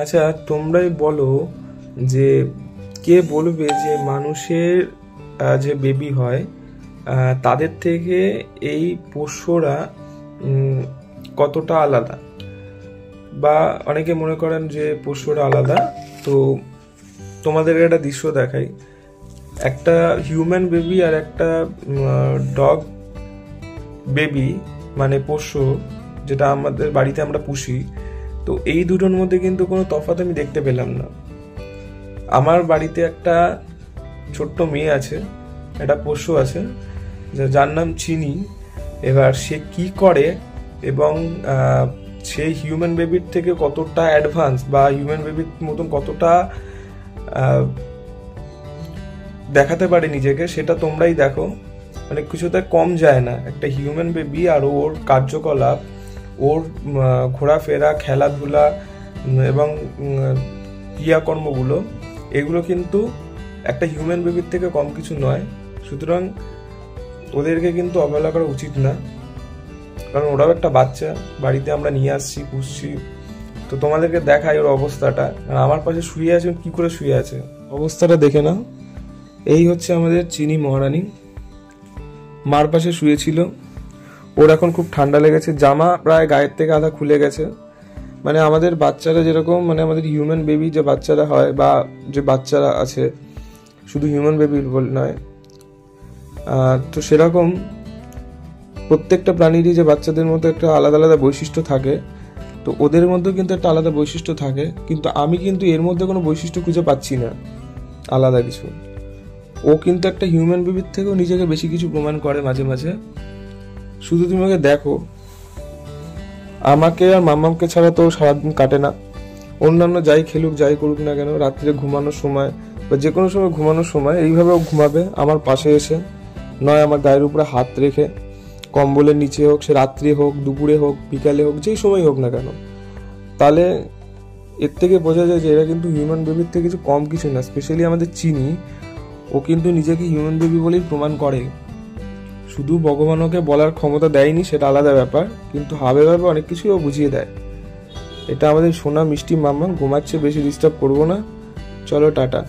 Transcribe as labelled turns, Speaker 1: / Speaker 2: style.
Speaker 1: আচ্ছা, তোমরাই বলো যে কে বলবে যে মানুষের যে বেবি হয় তাদের থেকে এই পোষ্যরা কতটা আলাদা, বা অনেকে মনে করেন যে পোষ্যরা আলাদা। তো তোমাদের একটা দৃশ্য দেখাই। একটা হিউম্যান বেবি আর একটা ডগ বেবি, মানে পোষ্য, যেটা আমাদের বাড়িতে আমরা পুষি, তো এই দুটোর মধ্যে কিন্তু কোনো তফাৎ আমি দেখতে পেলাম না। আমার বাড়িতে একটা ছোট্ট মেয়ে আছে, একটা পোষ্য আছে যার নাম চিনি। এবার সে কি করে এবং সেই হিউম্যান বেবির থেকে কতটা অ্যাডভান্স বা হিউম্যান বেবির মতন কতটা দেখাতে পারে নিজেকে, সেটা তোমরাই দেখো। মানে কিছুতে কম যায় না একটা হিউম্যান বেবি, আর ওর কার্যকলাপ, ওর ঘোরাফেরা, খেলাধুলা এবং ক্রিয়াকর্মগুলো, এগুলো কিন্তু একটা হিউম্যান বেবির থেকে কম কিছু নয়। সুতরাং ওদেরকে কিন্তু অবহেলা করা উচিত না, কারণ ওরাও একটা বাচ্চা, বাড়িতে আমরা নিয়ে আসছি, পুষছি। তো তোমাদেরকে দেখাই ওর অবস্থাটা। আর আমার পাশে শুয়ে আছে, কি করে শুয়ে আছে অবস্থাটা দেখে নাও। এই হচ্ছে আমাদের চিনি মহারানী, মার পাশে শুয়েছিল। ওর এখন খুব ঠান্ডা লেগেছে, জামা প্রায় গায়ের থেকে আধা খুলে গেছে। মানে আমাদের বাচ্চারা যেরকম, মানে আমাদের হিউম্যান বেবি যে বাচ্চারা হয় বা যে বাচ্চারা আছে, শুধু হিউম্যান বেবি নয়, তো সেরকম প্রত্যেকটা প্রাণীরই যে বাচ্চাদের মধ্যে একটা আলাদা আলাদা বৈশিষ্ট্য থাকে, তো ওদের মধ্যেও কিন্তু একটা আলাদা বৈশিষ্ট্য থাকে। কিন্তু আমি কিন্তু এর মধ্যে কোনো বৈশিষ্ট্য খুঁজে পাচ্ছি না আলাদা কিছু। ও কিন্তু একটা হিউম্যান বেবির থেকেও নিজেকে বেশি কিছু প্রমাণ করে মাঝে মাঝে। শুধু তুমি ওকে দেখো, আমাকে আর মাম্মামকে ছাড়া তো সারাদিন কাটে না। অন্যান্য যাই খেলুক, যাই করুক না কেন, রাত্রে ঘুমানোর সময় বা যে কোনো সময় ঘুমানোর সময় এইভাবেও ঘুমাবে আমার পাশে এসে, নয় আমার গায়ের উপরে হাত রেখে, কম্বলের নিচে হোক, সে রাত্রে হোক, দুপুরে হোক, বিকালে হোক, যেই সময় হোক না কেন। তাহলে এর থেকে বোঝা যায় যে এরা কিন্তু হিউম্যান বেবির থেকে কিছু কম কিছু না। স্পেশালি আমাদের চিনি, ও কিন্তু নিজেকে হিউম্যান বেবি বলেই প্রমাণ করে। শুধু ভগবান ওকে বলার ক্ষমতা দেয়নি, সেটা আলাদা ব্যাপার, কিন্তু হাবে ভাবে অনেক কিছুই ও বুঝিয়ে দেয়। এটা আমাদের সোনা মিষ্টি মাম্মা ঘুমাচ্ছে, বেশি ডিস্টার্ব করবো না, চলো টাটা।